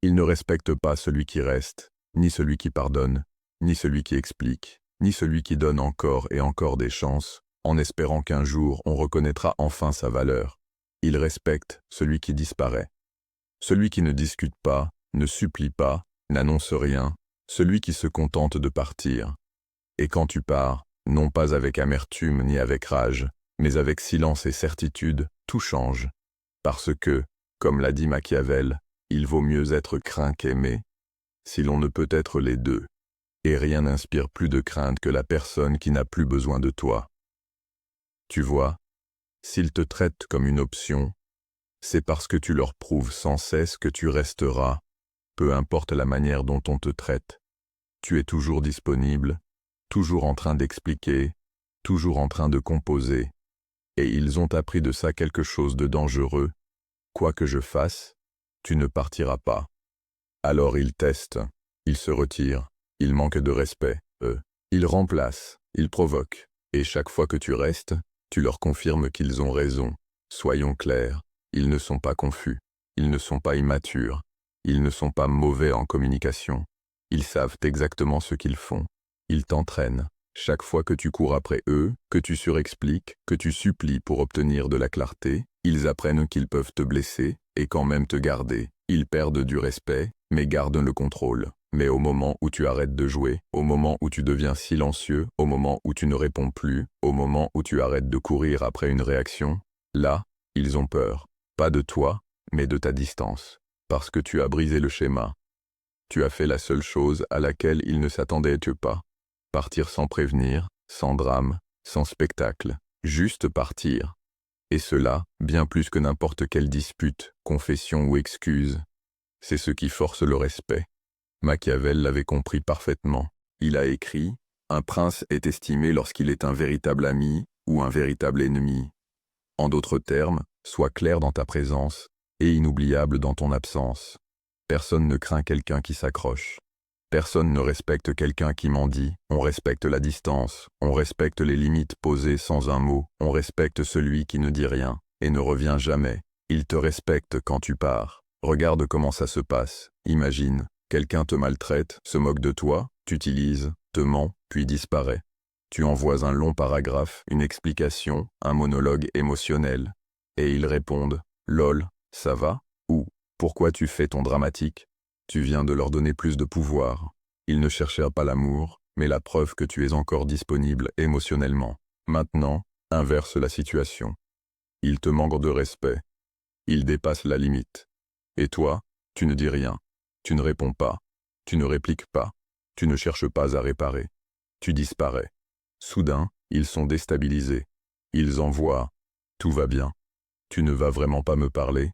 Ils ne respectent pas celui qui reste, ni celui qui pardonne, ni celui qui explique, ni celui qui donne encore et encore des chances, en espérant qu'un jour on reconnaîtra enfin sa valeur. Ils respectent celui qui disparaît. Celui qui ne discute pas, ne supplie pas, n'annonce rien, celui qui se contente de partir. Et quand tu pars, non pas avec amertume ni avec rage, mais avec silence et certitude, tout change. Parce que, comme l'a dit Machiavel, il vaut mieux être craint qu'aimé, si l'on ne peut être les deux. Et rien n'inspire plus de crainte que la personne qui n'a plus besoin de toi. Tu vois, s'ils te traitent comme une option, c'est parce que tu leur prouves sans cesse que tu resteras, peu importe la manière dont on te traite. Tu es toujours disponible, toujours en train d'expliquer, toujours en train de composer, et ils ont appris de ça quelque chose de dangereux. Quoi que je fasse, tu ne partiras pas. Alors ils testent, ils se retirent, ils manquent de respect, eux. Ils remplacent, ils provoquent, et chaque fois que tu restes, tu leur confirmes qu'ils ont raison. Soyons clairs, ils ne sont pas confus, ils ne sont pas immatures, ils ne sont pas mauvais en communication. Ils savent exactement ce qu'ils font. Ils t'entraînent. Chaque fois que tu cours après eux, que tu surexpliques, que tu supplies pour obtenir de la clarté, ils apprennent qu'ils peuvent te blesser et quand même te garder. Ils perdent du respect, mais gardent le contrôle. Mais au moment où tu arrêtes de jouer, au moment où tu deviens silencieux, au moment où tu ne réponds plus, au moment où tu arrêtes de courir après une réaction, là, ils ont peur. Pas de toi, mais de ta distance. Parce que tu as brisé le schéma. Tu as fait la seule chose à laquelle ils ne s'attendaient pas. Partir sans prévenir, sans drame, sans spectacle. Juste partir. Et cela, bien plus que n'importe quelle dispute, confession ou excuse. C'est ce qui force le respect. Machiavel l'avait compris parfaitement. Il a écrit « Un prince est estimé lorsqu'il est un véritable ami ou un véritable ennemi. » En d'autres termes, sois clair dans ta présence et inoubliable dans ton absence. Personne ne craint quelqu'un qui s'accroche. Personne ne respecte quelqu'un qui mendie. On respecte la distance, on respecte les limites posées sans un mot, on respecte celui qui ne dit rien et ne revient jamais. Il te respecte quand tu pars. Regarde comment ça se passe. Imagine, quelqu'un te maltraite, se moque de toi, t'utilise, te ment, puis disparaît. Tu envoies un long paragraphe, une explication, un monologue émotionnel. Et ils répondent « Lol, ça va ?» ou « Pourquoi tu fais ton dramatique ?» Tu viens de leur donner plus de pouvoir. Ils ne cherchèrent pas l'amour, mais la preuve que tu es encore disponible émotionnellement. Maintenant, inverse la situation. Ils te manquent de respect. Ils dépassent la limite. Et toi, tu ne dis rien. Tu ne réponds pas. Tu ne répliques pas. Tu ne cherches pas à réparer. Tu disparais. Soudain, ils sont déstabilisés. Ils envoient « Tout va bien. Tu ne vas vraiment pas me parler ?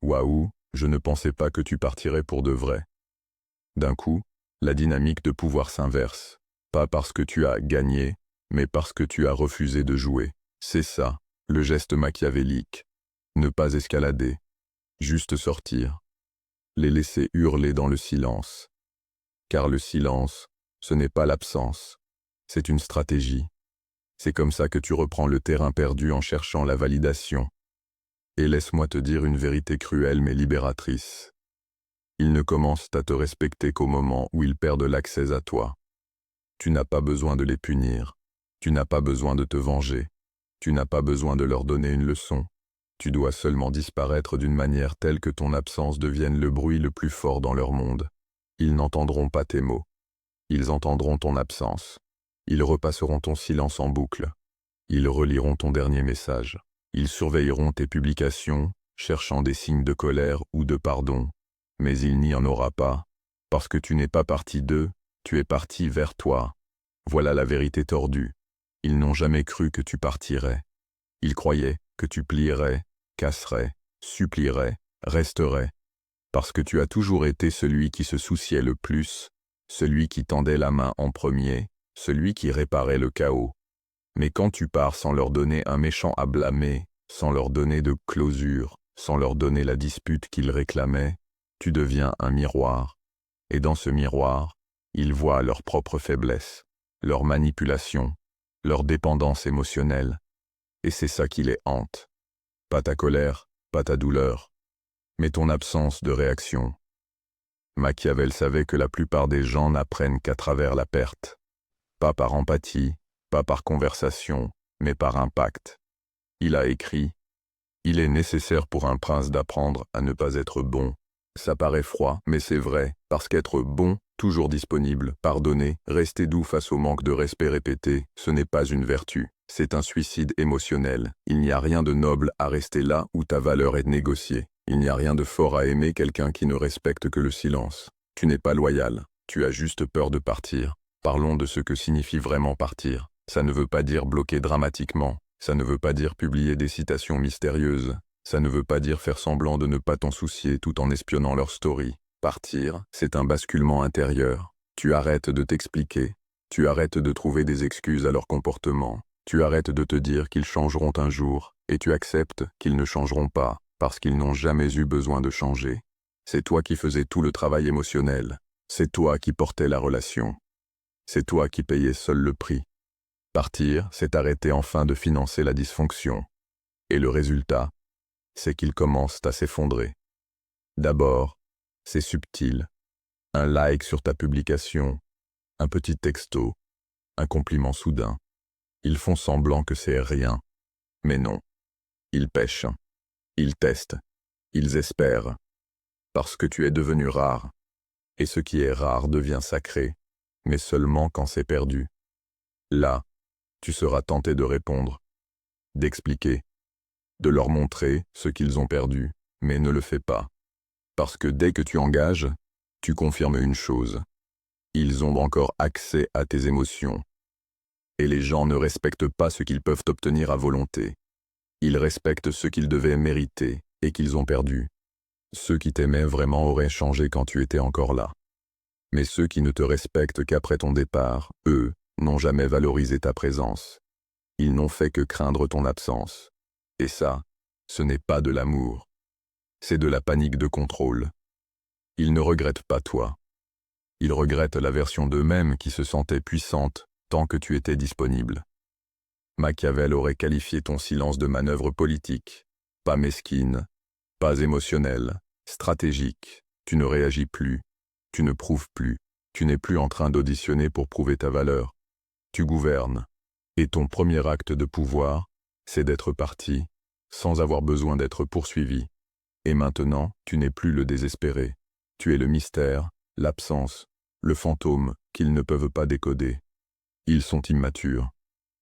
Waouh, je ne pensais pas que tu partirais pour de vrai. » D'un coup, la dynamique de pouvoir s'inverse. Pas parce que tu as gagné, mais parce que tu as refusé de jouer. C'est ça, le geste machiavélique. Ne pas escalader. Juste sortir. Les laisser hurler dans le silence. Car le silence, ce n'est pas l'absence. C'est une stratégie. C'est comme ça que tu reprends le terrain perdu en cherchant la validation. Et laisse-moi te dire une vérité cruelle mais libératrice. Ils ne commencent à te respecter qu'au moment où ils perdent l'accès à toi. Tu n'as pas besoin de les punir. Tu n'as pas besoin de te venger. Tu n'as pas besoin de leur donner une leçon. Tu dois seulement disparaître d'une manière telle que ton absence devienne le bruit le plus fort dans leur monde. Ils n'entendront pas tes mots. Ils entendront ton absence. Ils repasseront ton silence en boucle. Ils reliront ton dernier message. Ils surveilleront tes publications, cherchant des signes de colère ou de pardon. Mais il n'y en aura pas, parce que tu n'es pas parti d'eux, tu es parti vers toi. Voilà la vérité tordue. Ils n'ont jamais cru que tu partirais. Ils croyaient que tu plierais, casserais, supplierais, resterais. Parce que tu as toujours été celui qui se souciait le plus, celui qui tendait la main en premier, celui qui réparait le chaos. Mais quand tu pars sans leur donner un méchant à blâmer, sans leur donner de closure, sans leur donner la dispute qu'ils réclamaient, tu deviens un miroir. Et dans ce miroir, ils voient leur propre faiblesse, leur manipulation, leur dépendance émotionnelle. Et c'est ça qui les hante. Pas ta colère, pas ta douleur, mais ton absence de réaction. Machiavel savait que la plupart des gens n'apprennent qu'à travers la perte. Pas par empathie, pas par conversation, mais par impact. Il a écrit « Il est nécessaire pour un prince d'apprendre à ne pas être bon. » Ça paraît froid, mais c'est vrai, parce qu'être bon, toujours disponible, pardonner, rester doux face au manque de respect répété, ce n'est pas une vertu, c'est un suicide émotionnel. Il n'y a rien de noble à rester là où ta valeur est négociée. Il n'y a rien de fort à aimer quelqu'un qui ne respecte que le silence. Tu n'es pas loyal, tu as juste peur de partir. Parlons de ce que signifie vraiment partir. Ça ne veut pas dire bloquer dramatiquement, ça ne veut pas dire publier des citations mystérieuses, ça ne veut pas dire faire semblant de ne pas t'en soucier tout en espionnant leur story. Partir, c'est un basculement intérieur. Tu arrêtes de t'expliquer, tu arrêtes de trouver des excuses à leur comportement, tu arrêtes de te dire qu'ils changeront un jour, et tu acceptes qu'ils ne changeront pas, parce qu'ils n'ont jamais eu besoin de changer. C'est toi qui faisais tout le travail émotionnel, c'est toi qui portais la relation. C'est toi qui payais seul le prix. Partir, c'est arrêter enfin de financer la dysfonction. Et le résultat, c'est qu'ils commencent à s'effondrer. D'abord, c'est subtil. Un like sur ta publication, un petit texto, un compliment soudain. Ils font semblant que c'est rien. Mais non. Ils pêchent. Ils testent. Ils espèrent. Parce que tu es devenu rare. Et ce qui est rare devient sacré, mais seulement quand c'est perdu. Là, tu seras tenté de répondre, d'expliquer, de leur montrer ce qu'ils ont perdu, mais ne le fais pas. Parce que dès que tu engages, tu confirmes une chose. Ils ont encore accès à tes émotions. Et les gens ne respectent pas ce qu'ils peuvent obtenir à volonté. Ils respectent ce qu'ils devaient mériter et qu'ils ont perdu. Ceux qui t'aimaient vraiment auraient changé quand tu étais encore là. Mais ceux qui ne te respectent qu'après ton départ, eux, n'ont jamais valorisé ta présence. Ils n'ont fait que craindre ton absence. Et ça, ce n'est pas de l'amour. C'est de la panique de contrôle. Ils ne regrettent pas toi. Ils regrettent la version d'eux-mêmes qui se sentait puissante tant que tu étais disponible. Machiavel aurait qualifié ton silence de manœuvre politique, pas mesquine, pas émotionnelle, stratégique. Tu ne réagis plus, tu ne prouves plus, tu n'es plus en train d'auditionner pour prouver ta valeur. Tu gouvernes. Et ton premier acte de pouvoir, c'est d'être parti, sans avoir besoin d'être poursuivi. Et maintenant, tu n'es plus le désespéré. Tu es le mystère, l'absence, le fantôme qu'ils ne peuvent pas décoder. Ils sont immatures.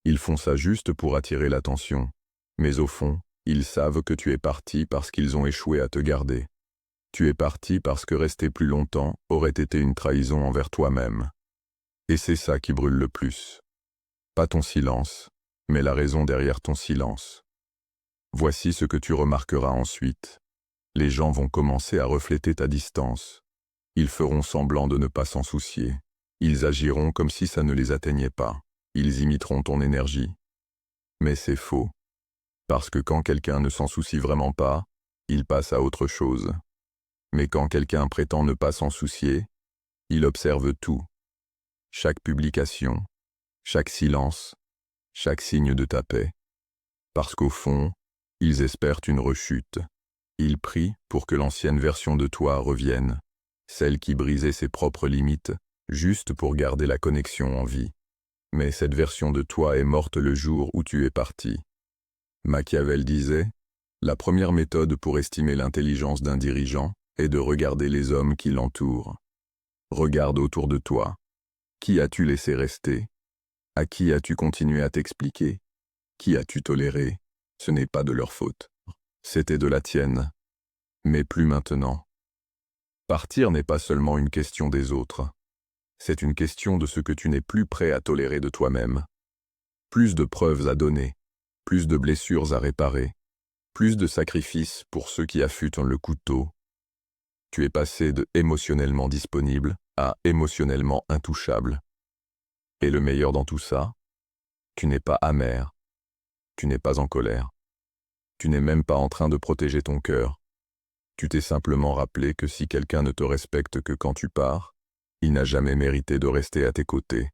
Ils font ça juste pour attirer l'attention. Mais au fond, ils savent que tu es parti parce qu'ils ont échoué à te garder. Tu es parti parce que rester plus longtemps aurait été une trahison envers toi-même. Et c'est ça qui brûle le plus. Pas ton silence, mais la raison derrière ton silence. Voici ce que tu remarqueras ensuite. Les gens vont commencer à refléter ta distance. Ils feront semblant de ne pas s'en soucier. Ils agiront comme si ça ne les atteignait pas. Ils imiteront ton énergie. Mais c'est faux. Parce que quand quelqu'un ne s'en soucie vraiment pas, il passe à autre chose. Mais quand quelqu'un prétend ne pas s'en soucier, il observe tout. Chaque publication, chaque silence, chaque signe de ta paix. Parce qu'au fond, ils espèrent une rechute. Ils prient pour que l'ancienne version de toi revienne, celle qui brisait ses propres limites, juste pour garder la connexion en vie. Mais cette version de toi est morte le jour où tu es parti. Machiavel disait, la première méthode pour estimer l'intelligence d'un dirigeant est de regarder les hommes qui l'entourent. Regarde autour de toi. Qui as-tu laissé rester? À qui as-tu continué à t'expliquer? Qui as-tu toléré? Ce n'est pas de leur faute. C'était de la tienne. Mais plus maintenant. Partir n'est pas seulement une question des autres. C'est une question de ce que tu n'es plus prêt à tolérer de toi-même. Plus de preuves à donner, plus de blessures à réparer, plus de sacrifices pour ceux qui affûtent le couteau. Tu es passé de émotionnellement disponible à émotionnellement intouchable. Et le meilleur dans tout ça, tu n'es pas amer, tu n'es pas en colère, tu n'es même pas en train de protéger ton cœur. Tu t'es simplement rappelé que si quelqu'un ne te respecte que quand tu pars, il n'a jamais mérité de rester à tes côtés.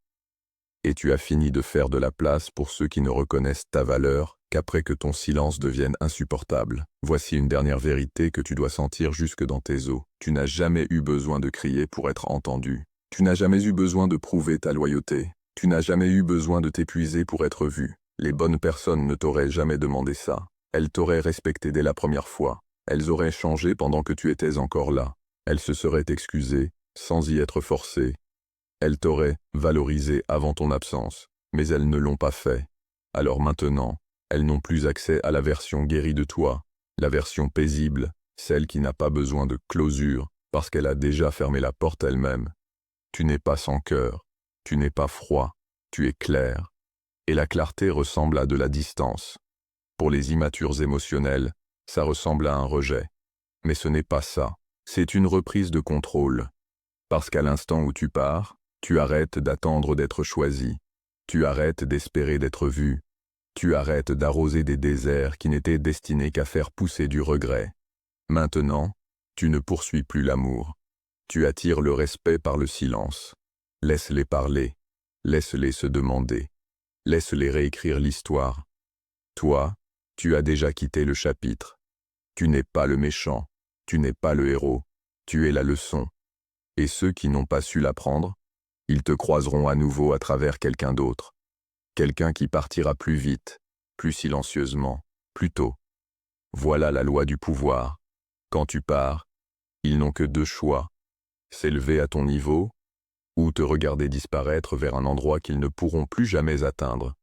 Et tu as fini de faire de la place pour ceux qui ne reconnaissent ta valeur qu'après que ton silence devienne insupportable. Voici une dernière vérité que tu dois sentir jusque dans tes os. Tu n'as jamais eu besoin de crier pour être entendu. Tu n'as jamais eu besoin de prouver ta loyauté. Tu n'as jamais eu besoin de t'épuiser pour être vu. Les bonnes personnes ne t'auraient jamais demandé ça. Elles t'auraient respecté dès la première fois. Elles auraient changé pendant que tu étais encore là. Elles se seraient excusées, sans y être forcées. Elles t'auraient valorisé avant ton absence, mais elles ne l'ont pas fait. Alors maintenant, elles n'ont plus accès à la version guérie de toi, la version paisible, celle qui n'a pas besoin de closure, parce qu'elle a déjà fermé la porte elle-même. Tu n'es pas sans cœur, tu n'es pas froid, tu es clair. Et la clarté ressemble à de la distance. Pour les immatures émotionnels, ça ressemble à un rejet. Mais ce n'est pas ça, c'est une reprise de contrôle. Parce qu'à l'instant où tu pars, tu arrêtes d'attendre d'être choisi. Tu arrêtes d'espérer d'être vu. Tu arrêtes d'arroser des déserts qui n'étaient destinés qu'à faire pousser du regret. Maintenant, tu ne poursuis plus l'amour. Tu attires le respect par le silence. Laisse-les parler. Laisse-les se demander. Laisse-les réécrire l'histoire. Toi, tu as déjà quitté le chapitre. Tu n'es pas le méchant. Tu n'es pas le héros. Tu es la leçon. Et ceux qui n'ont pas su l'apprendre, ils te croiseront à nouveau à travers quelqu'un d'autre. Quelqu'un qui partira plus vite, plus silencieusement, plus tôt. Voilà la loi du pouvoir. Quand tu pars, ils n'ont que deux choix. S'élever à ton niveau, ou te regarder disparaître vers un endroit qu'ils ne pourront plus jamais atteindre.